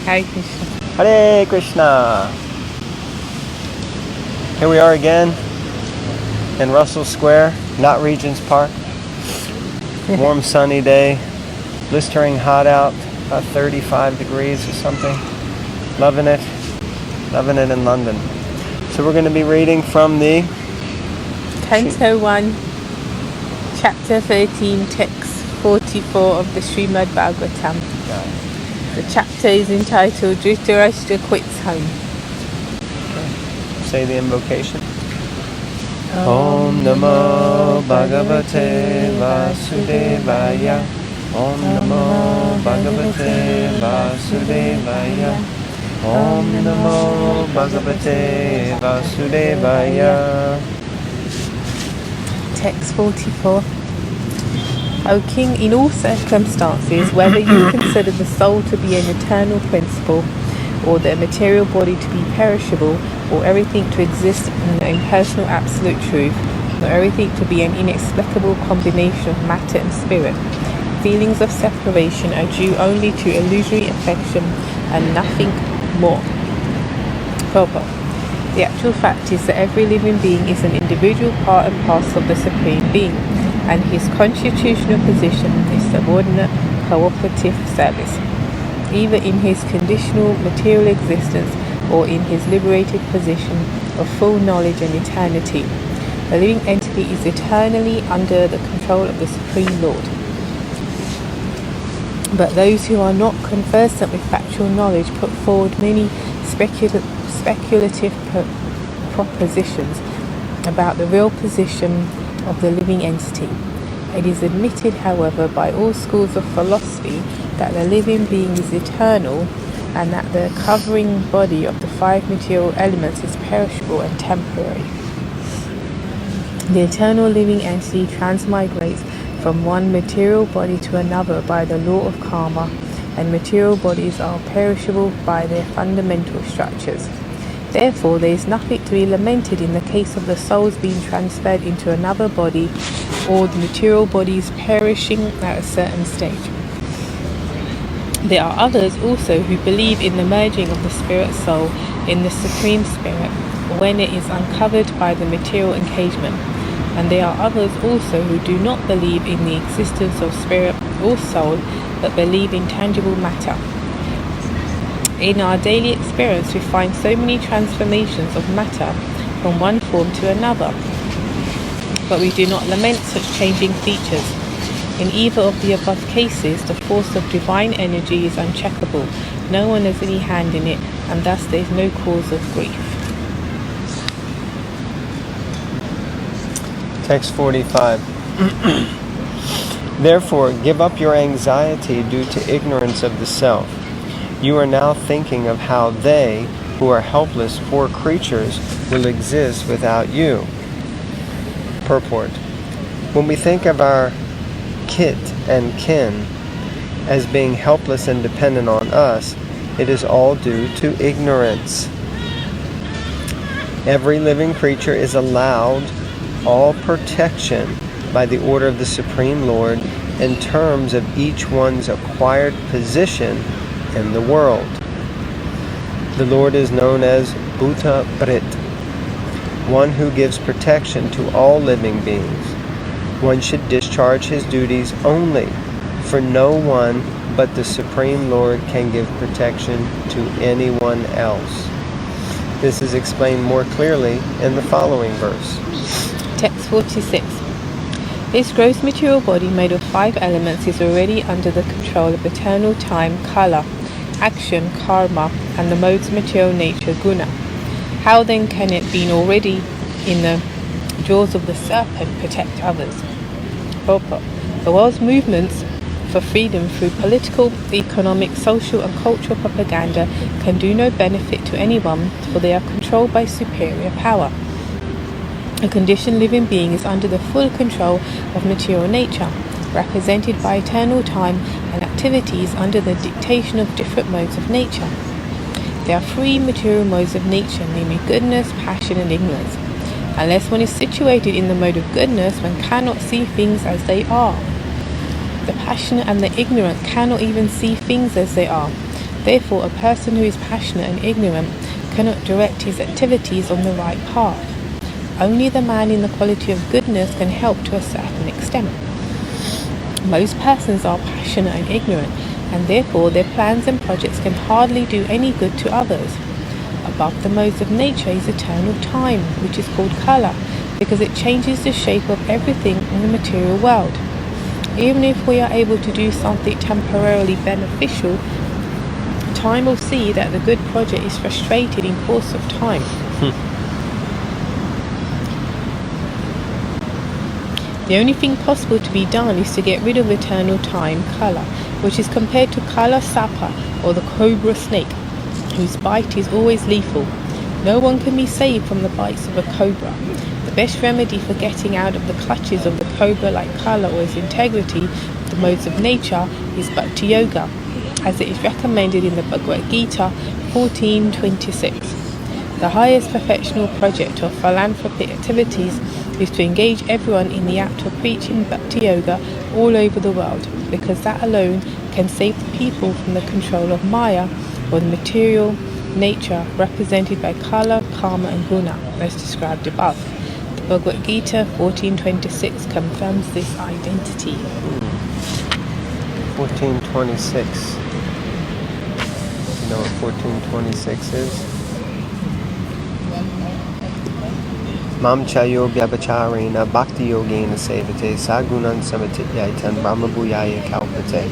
Hare Krishna. Hare Krishna. Here we are again in Russell Square, not Regent's Park. Warm sunny day, blistering hot out, about 35 degrees or something. Loving it in London. So we're going to be reading from the Canto 1, Chapter 13, Text 44 of the Srimad Bhagavatam. The chapter is entitled Dhritarashtra Quits Home. Say the invocation. Om Namo Bhagavate Vasudevaya. Om Namo Bhagavate Vasudevaya. Om Namo Bhagavate Vasudevaya. Text 44. O King, in all circumstances, whether you consider the soul to be an eternal principle, or the material body to be perishable, or everything to exist in the impersonal absolute truth, or everything to be an inexplicable combination of matter and spirit, feelings of separation are due only to illusory affection and nothing more. Purport. The actual fact is that every living being is an individual part and parcel of the Supreme Being, and his constitutional position is subordinate cooperative service, either in his conditional material existence or in his liberated position of full knowledge and eternity. The living entity is eternally under the control of the Supreme Lord. But those who are not conversant with factual knowledge put forward many speculative propositions about the real position of the living entity. It is admitted, however, by all schools of philosophy that the living being is eternal, and that the covering body of the five material elements is perishable and temporary. The eternal living entity transmigrates from one material body to another by the law of karma, and material bodies are perishable by their fundamental structures. Therefore, there is nothing to be lamented in the case of the souls being transferred into another body, or the material bodies perishing at a certain stage. There are others also who believe in the merging of the spirit soul in the Supreme Spirit when it is uncovered by the material engagement, and there are others also who do not believe in the existence of spirit or soul, but believe in tangible matter. In our daily experience, we find so many transformations of matter from one form to another, but we do not lament such changing features. In either of the above cases, the force of divine energy is uncheckable. No one has any hand in it, and thus there is no cause of grief. Text 45. Therefore, give up your anxiety due to ignorance of the self. You are now thinking of how they, who are helpless, poor creatures, will exist without you. Purport. When we think of our kith and kin as being helpless and dependent on us, it is all due to ignorance. Every living creature is allowed all protection by the order of the Supreme Lord in terms of each one's acquired position in the world. The Lord is known as Bhuta Brit, one who gives protection to all living beings. One should discharge his duties only, for no one but the Supreme Lord can give protection to anyone else. This is explained more clearly in the following verse. Text 46. This gross material body made of five elements is already under the control of eternal time, kala, action, karma, and the mode's material nature, guna. How then can it, being already in the jaws of the serpent, protect others? The world's movements for freedom through political, economic, social, and cultural propaganda can do no benefit to anyone, for they are controlled by superior power. A conditioned living being is under the full control of material nature, represented by eternal time, and activities under the dictation of different modes of nature. There are three material modes of nature, namely goodness, passion, and ignorance. Unless one is situated in the mode of goodness, one cannot see things as they are. The passionate and the ignorant cannot even see things as they are. Therefore, a person who is passionate and ignorant cannot direct his activities on the right path. Only the man in the quality of goodness can help to a certain extent. Most persons are passionate and ignorant, and therefore their plans and projects can hardly do any good to others. Above the modes of nature is eternal time, which is called kala, because it changes the shape of everything in the material world. Even if we are able to do something temporarily beneficial, time will see that the good project is frustrated in course of time. The only thing possible to be done is to get rid of eternal time, kala, which is compared to kala sapa, or the cobra snake, whose bite is always lethal. No one can be saved from the bites of a cobra. The best remedy for getting out of the clutches of the cobra like kala or its integrity, the modes of nature, is bhakti yoga, as it is recommended in the Bhagavad Gita 14:26. The highest professional project of philanthropic activities is to engage everyone in the act of preaching bhakti yoga all over the world, because that alone can save the people from the control of Maya, or the material nature represented by kala, karma and guna, as described above. The Bhagavad Gita 14:26 confirms this identity. 1426. You know what 1426 is? Mam chayo vyabacharena bhakti yogena sevate sagunan samatityaitan brahmabhuyaya kalpate.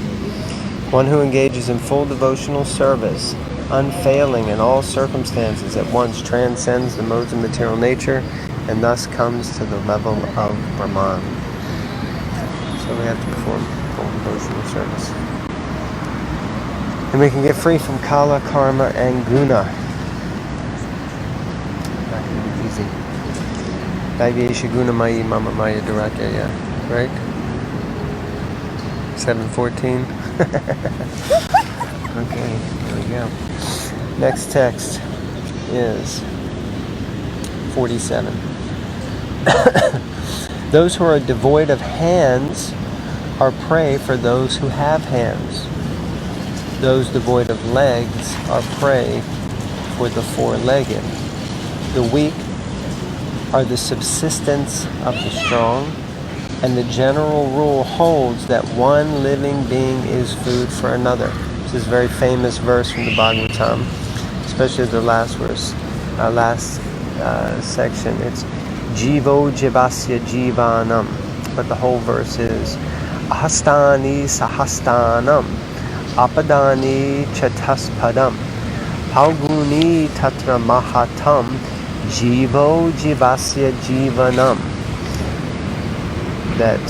One who engages in full devotional service, unfailing in all circumstances, at once transcends the modes of material nature and thus comes to the level of Brahman. So we have to perform full devotional service. And we can get free from kala, karma, and guna. Not going to be easy. Daivesha guna mayi mama maya durakya, right? 7:14. Okay, here we go. Next text is 47. Those who are devoid of hands are prey for those who have hands. Those devoid of legs are prey for the four-legged. The weak are the subsistence of the strong, and the general rule holds that one living being is food for another. This is a very famous verse from the Bhagavatam, especially the last verse, section. It's Jivo Jivasya Jivanam, but the whole verse is Ahastani Sahastanam Apadani Chataspadam Pauguni Tatra Mahatam Jivo Jivasya Jivanam. That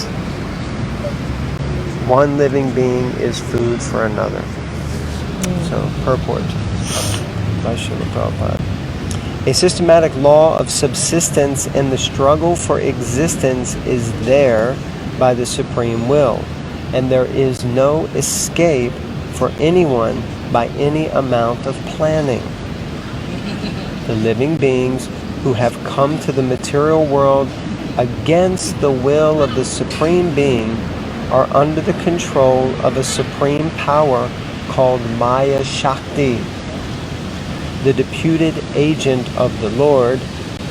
one living being is food for another. So, purport by Srila Prabhupada. A systematic law of subsistence and the struggle for existence is there by the Supreme Will, and there is no escape for anyone by any amount of planning. The living beings who have come to the material world against the will of the Supreme Being are under the control of a supreme power called Maya Shakti, the deputed agent of the Lord,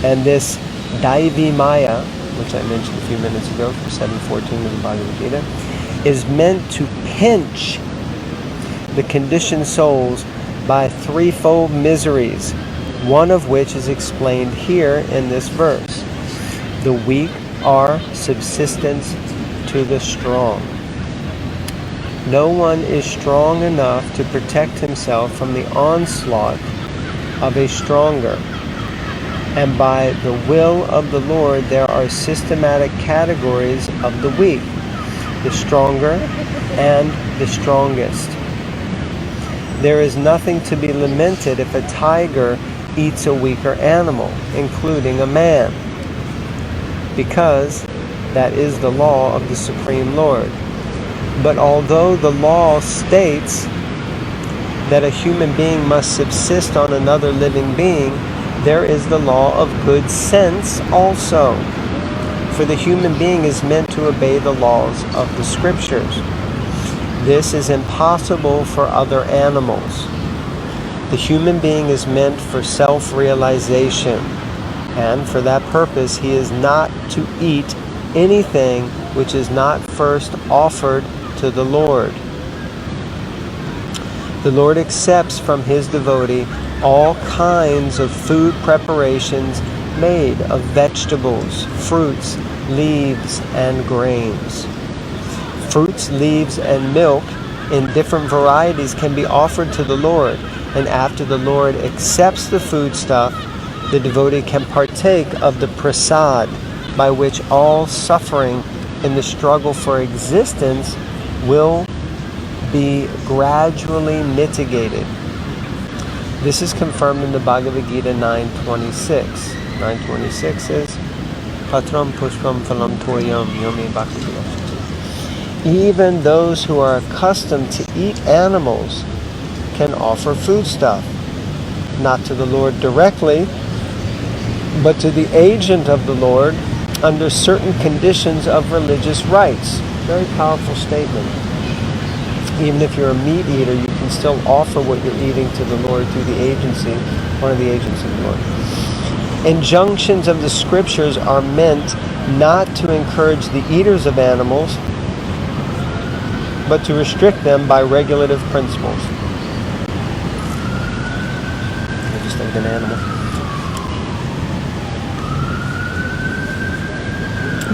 and this Devi Maya, which I mentioned a few minutes ago from 7:14 of the Bhagavad Gita, is meant to pinch the conditioned souls by threefold miseries, one of which is explained here in this verse. The weak are subsistence to the strong. No one is strong enough to protect himself from the onslaught of a stronger. And by the will of the Lord, there are systematic categories of the weak, the stronger and the strongest. There is nothing to be lamented if a tiger eats a weaker animal, including a man, because that is the law of the Supreme Lord. But although the law states that a human being must subsist on another living being, there is the law of good sense also. For the human being is meant to obey the laws of the scriptures. This is impossible for other animals. The human being is meant for self-realization, and for that purpose he is not to eat anything which is not first offered to the Lord. The Lord accepts from his devotee all kinds of food preparations made of vegetables, fruits, leaves, and grains. Fruits, leaves, and milk in different varieties can be offered to the Lord, and after the Lord accepts the foodstuff, the devotee can partake of the prasad, by which all suffering in the struggle for existence will be gradually mitigated. This is confirmed in the Bhagavad Gita 9.26. 9.26 is Patram Pushpam Phalam Toyam Yomi Bhakti. Even those who are accustomed to eat animals can offer foodstuff, not to the Lord directly, but to the agent of the Lord under certain conditions of religious rites. Very powerful statement. Even if you're a meat eater, you can still offer what you're eating to the Lord through the agency, one of the agents of the Lord. Injunctions of the scriptures are meant not to encourage the eaters of animals, but to restrict them by regulative principles. Just like an animal.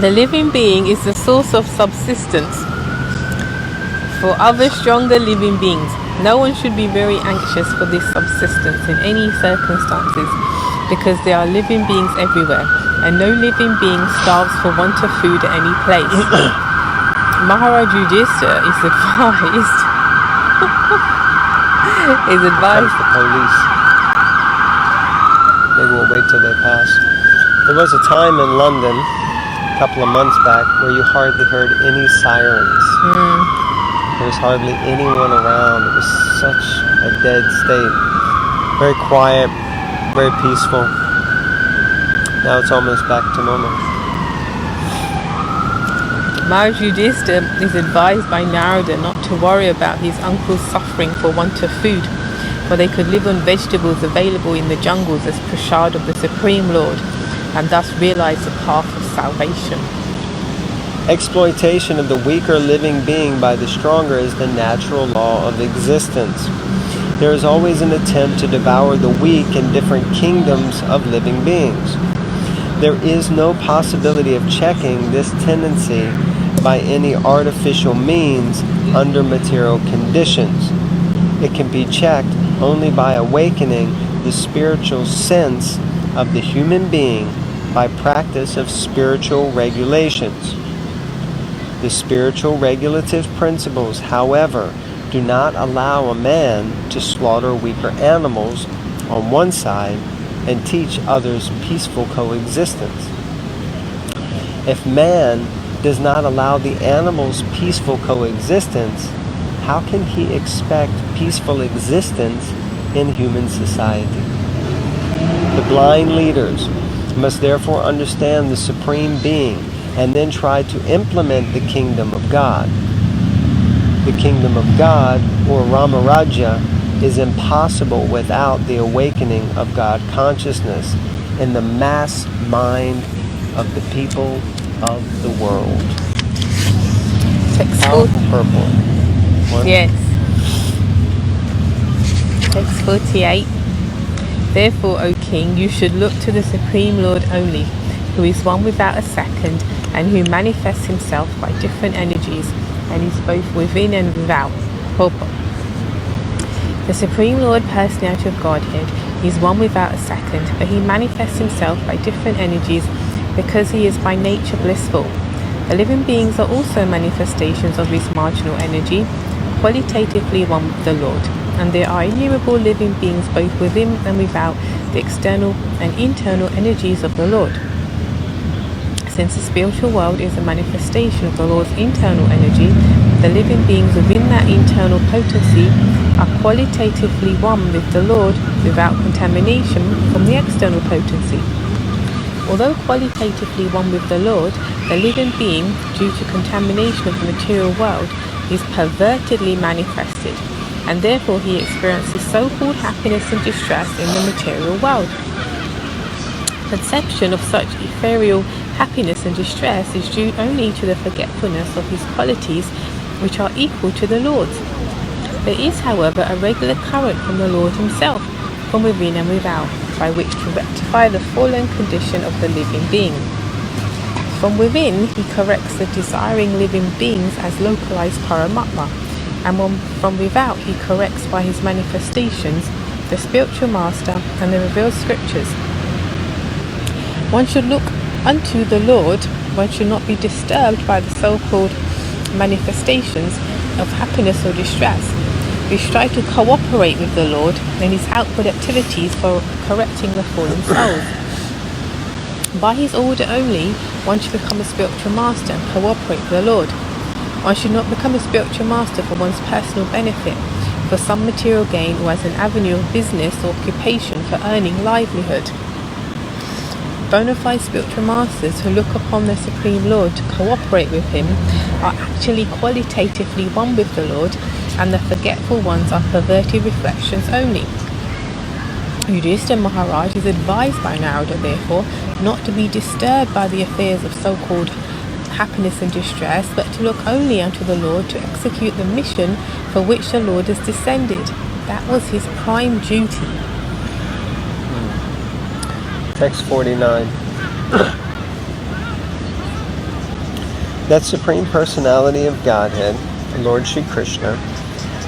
The living being is the source of subsistence for other stronger living beings. No one should be very anxious for this subsistence in any circumstances, because there are living beings everywhere, and no living being starves for want of food at any place. Maharaj Yudhishthira is advised Comes the police. Maybe we'll wait till they pass. There was a time in London a couple of months back where you hardly heard any sirens. There was hardly anyone around. It was such a dead state. Very quiet, very peaceful. Now it's almost back to normal. Maharaj Yudhishthira is advised by Narada not to worry about his uncle's suffering for want of food, for they could live on vegetables available in the jungles as prasad of the Supreme Lord, and thus realize the path of salvation. Exploitation of the weaker living being by the stronger is the natural law of existence. There is always an attempt to devour the weak in different kingdoms of living beings. There is no possibility of checking this tendency by any artificial means under material conditions. It can be checked only by awakening the spiritual sense of the human being by practice of spiritual regulations. The spiritual regulative principles, however, do not allow a man to slaughter weaker animals on one side and teach others peaceful coexistence. If man does not allow the animals peaceful coexistence, how can he expect peaceful existence in human society? The blind leaders must therefore understand the Supreme Being and then try to implement the kingdom of God. The kingdom of God, or Ramaraja, is impossible without the awakening of God consciousness in the mass mind of the people of the world. Text Powerful purport. Yes. Text 48. Therefore, O King, you should look to the Supreme Lord only, who is one without a second, and who manifests himself by different energies, and is both within and without. Purport. The Supreme Lord, Personality of Godhead, is one without a second, but he manifests himself by different energies because he is by nature blissful. The living beings are also manifestations of his marginal energy, qualitatively one with the Lord, and there are innumerable living beings both within and without the external and internal energies of the Lord. Since the spiritual world is a manifestation of the Lord's internal energy, the living beings within that internal potency are qualitatively one with the Lord without contamination from the external potency. Although qualitatively one with the Lord, the living being, due to contamination of the material world, is pervertedly manifested, and therefore he experiences so-called happiness and distress in the material world. Conception of such ethereal happiness and distress is due only to the forgetfulness of his qualities, which are equal to the Lord's. There is, however, a regular current from the Lord himself, from within and without, by which to rectify the fallen condition of the living being. From within, he corrects the desiring living beings as localized paramatma, and from without, he corrects by his manifestations the spiritual master and the revealed scriptures. One should look unto the Lord. One should not be disturbed by the so-called manifestations of happiness or distress. We strive to cooperate with the Lord in his outward activities for correcting the fallen souls. By his order only, one should become a spiritual master and cooperate with the Lord. One should not become a spiritual master for one's personal benefit, for some material gain, or as an avenue of business or occupation for earning livelihood. Bona fide spiritual masters who look upon the Supreme Lord to cooperate with him are actually qualitatively one with the Lord, and the forgetful ones are perverted reflections only. Yudhishthira Maharaj is advised by Narada, therefore, not to be disturbed by the affairs of so-called happiness and distress, but to look only unto the Lord to execute the mission for which the Lord has descended. That was his prime duty. Text 49. That Supreme Personality of Godhead, Lord Shri Krishna,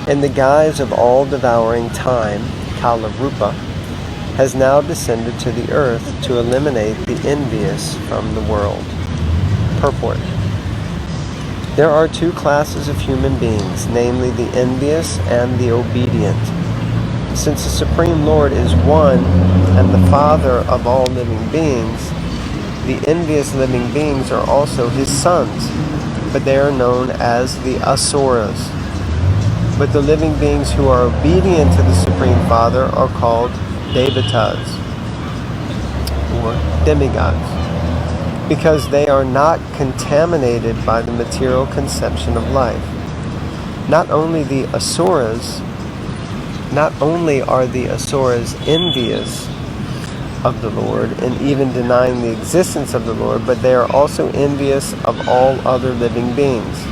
in the guise of all-devouring time, Kala Rupa, has now descended to the earth to eliminate the envious from the world. Purport. There are two classes of human beings, namely the envious and the obedient. Since the Supreme Lord is one and the Father of all living beings, the envious living beings are also his sons, but they are known as the asuras. But the living beings who are obedient to the Supreme Father are called devatas, or demigods, because they are not contaminated by the material conception of life. Not only are the asuras envious of the Lord and even denying the existence of the Lord, but they are also envious of all other living beings.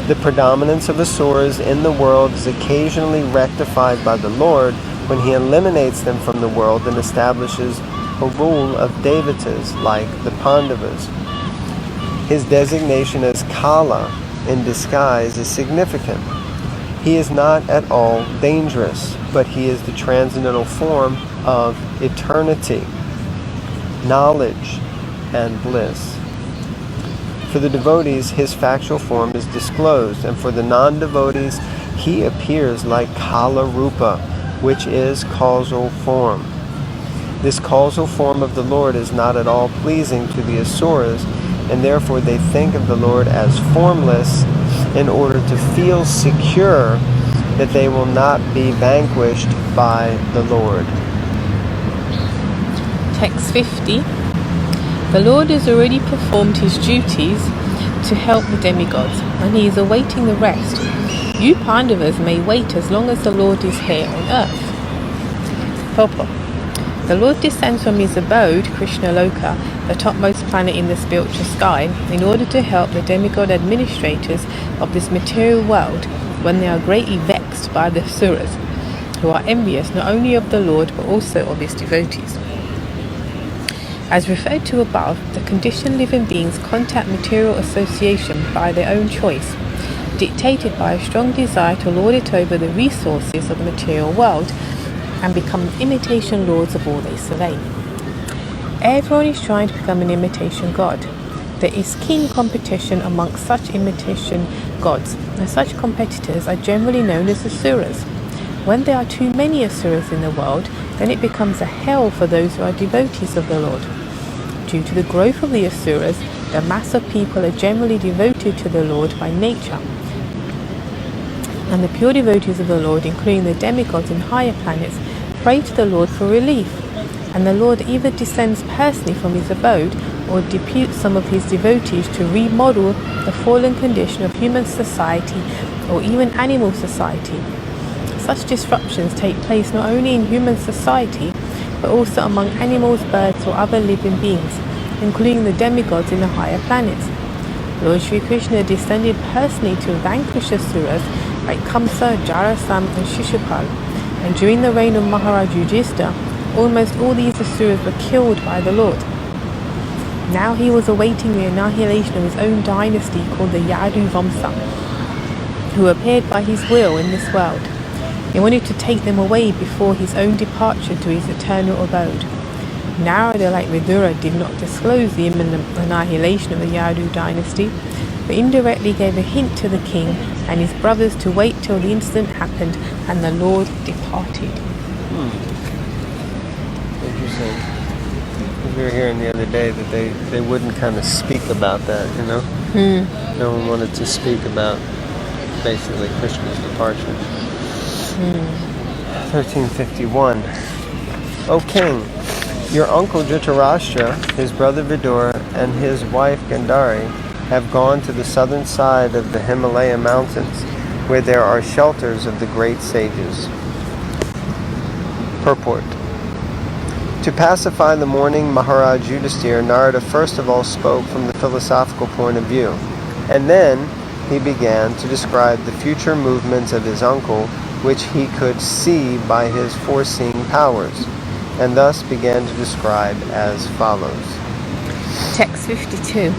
The predominance of asuras in the world is occasionally rectified by the Lord when he eliminates them from the world and establishes a rule of devatas like the Pandavas. His designation as Kala in disguise is significant. He is not at all dangerous, but he is the transcendental form of eternity, knowledge, and bliss. For the devotees, his factual form is disclosed, and for the non-devotees, he appears like Kala Rupa, which is causal form. This causal form of the Lord is not at all pleasing to the asuras, and therefore they think of the Lord as formless in order to feel secure that they will not be vanquished by the Lord. Text 50. The Lord has already performed his duties to help the demigods, and he is awaiting the rest. You Pandavas may wait as long as the Lord is here on earth. Purport. The Lord descends from his abode, Krishna Loka, the topmost planet in the spiritual sky, in order to help the demigod administrators of this material world when they are greatly vexed by the asuras, who are envious not only of the Lord but also of his devotees. As referred to above, the conditioned living beings contact material association by their own choice, dictated by a strong desire to lord it over the resources of the material world and become imitation lords of all they survey. Everyone is trying to become an imitation god. There is keen competition amongst such imitation gods, and such competitors are generally known as asuras. When there are too many asuras in the world, then it becomes a hell for those who are devotees of the Lord. Due to the growth of the asuras, the mass of people are generally devoted to the Lord by nature. And the pure devotees of the Lord, including the demigods and higher planets, pray to the Lord for relief. And the Lord either descends personally from his abode or deputes some of his devotees to remodel the fallen condition of human society or even animal society. such disruptions take place not only in human society, but also among animals, birds, or other living beings, including the demigods in the higher planets. Lord Sri Krishna descended personally to vanquish asuras like Kamsa, Jarasandha, and Shishupal, and during the reign of Maharaj Yudhishthira, almost all these asuras were killed by the Lord. Now he was awaiting the annihilation of his own dynasty called the Yadu Vamsa, who appeared by his will in this world. He wanted to take them away before his own departure to his eternal abode. Narada, like Vidura, did not disclose the imminent annihilation of the Yadu dynasty, but indirectly gave a hint to the king and his brothers to wait till the incident happened and the Lord departed. Interesting. We were hearing the other day that they wouldn't kind of speak about that, you know? No one wanted to speak about basically Krishna's departure. 1351. O king, your uncle Dhritarashtra, his brother Vidura, and his wife Gandhari have gone to the southern side of the Himalaya mountains, where there are shelters of the great sages. Purport. To pacify the mourning Maharaj Yudhishthira, Narada first of all spoke from the philosophical point of view, and then he began to describe the future movements of his uncle, which he could see by his foreseeing powers, and thus began to describe as follows. Text 52.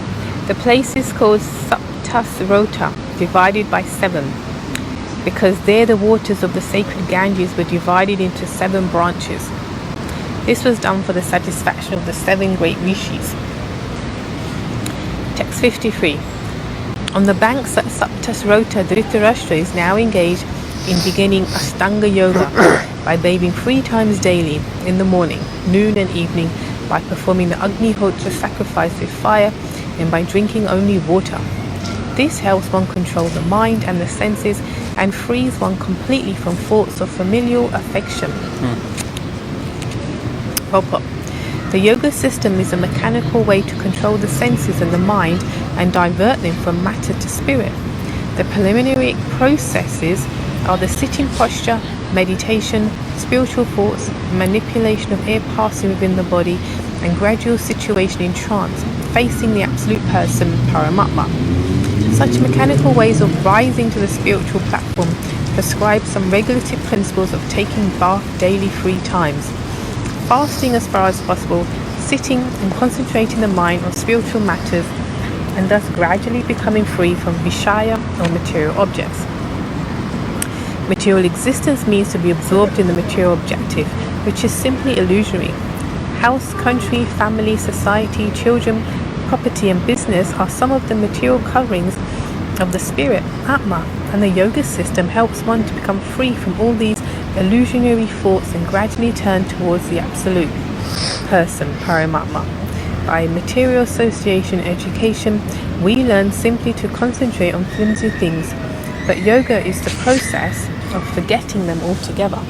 The place is called Saptasrota, divided by 7, because there the waters of the sacred Ganges were divided into 7 branches. This was done for the satisfaction of the 7 great rishis. Text 53. On the banks at Saptasrota, Dhritarashtra is now engaged in beginning Ashtanga Yoga by bathing 3 times daily, in the morning, noon and evening, by performing the Agnihotra sacrifice with fire, and by drinking only water. This helps one control the mind and the senses and frees one completely from thoughts of familial affection. The yoga system is a mechanical way to control the senses and the mind and divert them from matter to spirit. The preliminary processes are the sitting posture, meditation, spiritual thoughts, manipulation of air passing within the body, and gradual situation in trance, facing the absolute person, Paramatma. Such mechanical ways of rising to the spiritual platform prescribe some regulative principles of taking bath daily 3 times, fasting as far as possible, sitting and concentrating the mind on spiritual matters, and thus gradually becoming free from Vishaya or material objects. Material existence means to be absorbed in the material objective, which is simply illusory. House, country, family, society, children, property and business are some of the material coverings of the spirit, Atma, and the yoga system helps one to become free from all these illusionary thoughts and gradually turn towards the absolute person, Paramatma. By material association education, we learn simply to concentrate on flimsy things, but yoga is the process of forgetting them altogether.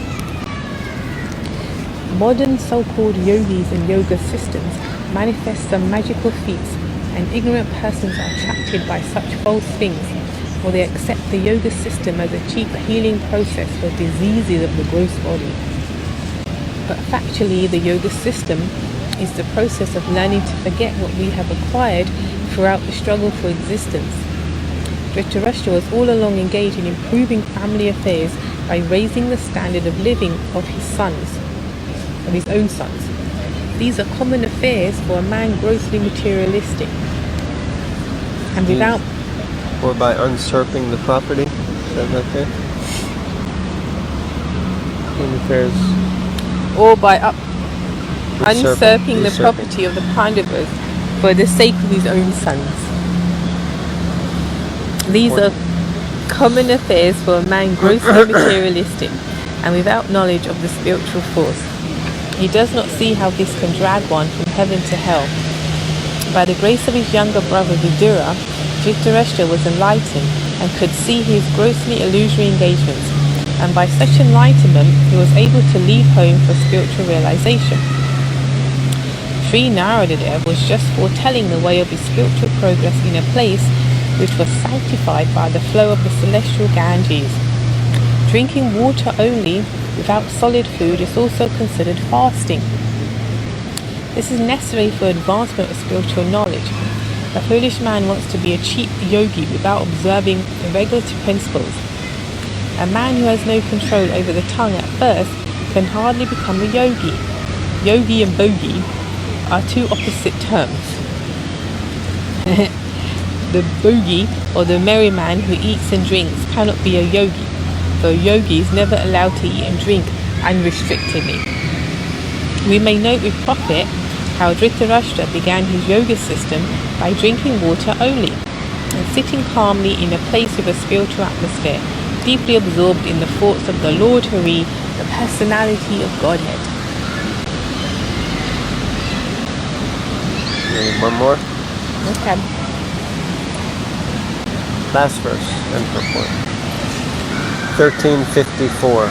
Modern so-called yogis and yoga systems manifest some magical feats, and ignorant persons are attracted by such false things, or they accept the yoga system as a cheap healing process for diseases of the gross body. But factually, the yoga system is the process of learning to forget what we have acquired throughout the struggle for existence. Dhritarashtra was all along engaged in improving family affairs by raising the standard of living of his own sons. These are common affairs for a man grossly materialistic. And without... Or by usurping the property? Is that okay? Affairs. Or by usurping the property of the Pandavas for the sake of his own sons. These are common affairs for a man grossly materialistic and without knowledge of the spiritual force. He does not see how this can drag one from heaven to hell. By the grace of his younger brother Vidura, Dhritarashtra was enlightened and could see his grossly illusory engagements, and by such enlightenment he was able to leave home for spiritual realization. Sri Narada was just foretelling the way of his spiritual progress in a place which was sanctified by the flow of the celestial Ganges. Drinking water only without solid food is also considered fasting. This is necessary for advancement of spiritual knowledge. A foolish man wants to be a cheap yogi without observing regulative principles. A man who has no control over the tongue at first can hardly become a yogi. Yogi and bogi are two opposite terms. The bogi, or the merry man who eats and drinks, cannot be a yogi, for a yogi is never allowed to eat and drink unrestrictedly. We may note with profit how Dhritarashtra began his yoga system by drinking water only and sitting calmly in a place with a spiritual atmosphere, deeply absorbed in the thoughts of the Lord Hari, the personality of Godhead. One more? Okay. Last verse and purport. 1354.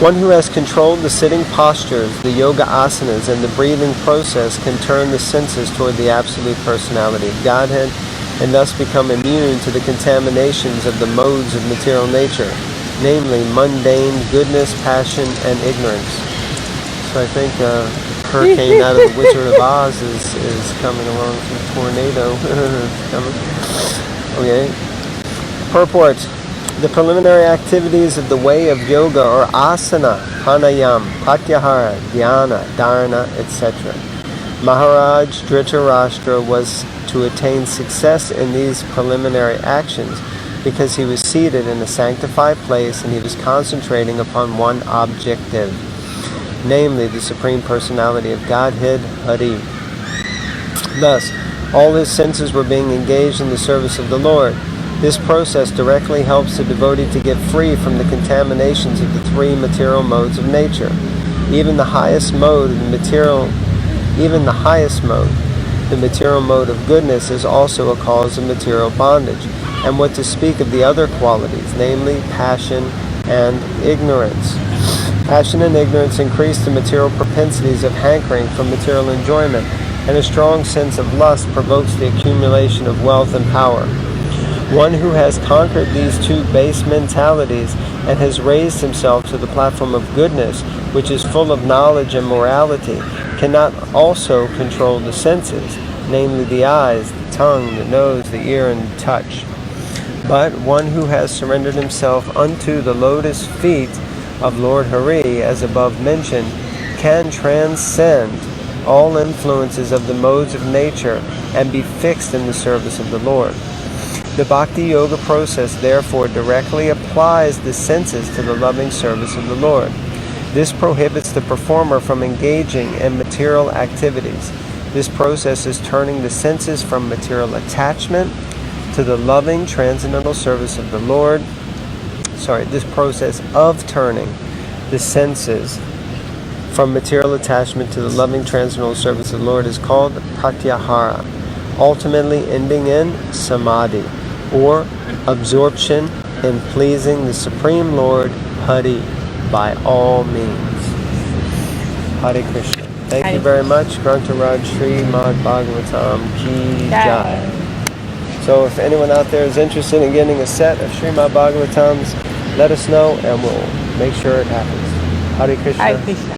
One who has controlled the sitting postures, the yoga asanas, and the breathing process can turn the senses toward the absolute personality of Godhead and thus become immune to the contaminations of the modes of material nature, namely mundane, goodness, passion, and ignorance. So I think hurricane out of the Wizard of Oz is coming along, some tornado coming. Okay. Purport. The preliminary activities of the way of yoga are asana, pranayam, pratyahara, dhyana, dharana, etc. Maharaj Dhritarashtra was to attain success in these preliminary actions because he was seated in a sanctified place and he was concentrating upon one objective, namely the Supreme Personality of Godhead, Hari. Thus, all his senses were being engaged in the service of the Lord. This process directly helps the devotee to get free from the contaminations of the three material modes of nature. Even the highest mode, the material mode of goodness, is also a cause of material bondage. And what to speak of the other qualities, namely passion and ignorance. Passion and ignorance increase the material propensities of hankering for material enjoyment, and a strong sense of lust provokes the accumulation of wealth and power. One who has conquered these two base mentalities and has raised himself to the platform of goodness, which is full of knowledge and morality, cannot also control the senses, namely the eyes, the tongue, the nose, the ear, and the touch. But one who has surrendered himself unto the lotus feet of Lord Hari, as above mentioned, can transcend all influences of the modes of nature and be fixed in the service of the Lord. The Bhakti Yoga process therefore directly applies the senses to the loving service of the Lord. This prohibits the performer from engaging in material activities. This process is turning the senses from material attachment to the loving transcendental service of the Lord. This process of turning the senses from material attachment to the loving transcendental service of the Lord is called pratyahara, ultimately ending in samadhi, or absorption in pleasing the Supreme Lord Hari by all means. Hare Krishna. Thank you very much. Grantaraj Srimad Bhagavatam Ki Jai. So if anyone out there is interested in getting a set of Srimad Bhagavatams, let us know and we'll make sure it happens. Hare Krishna. Hare Krishna.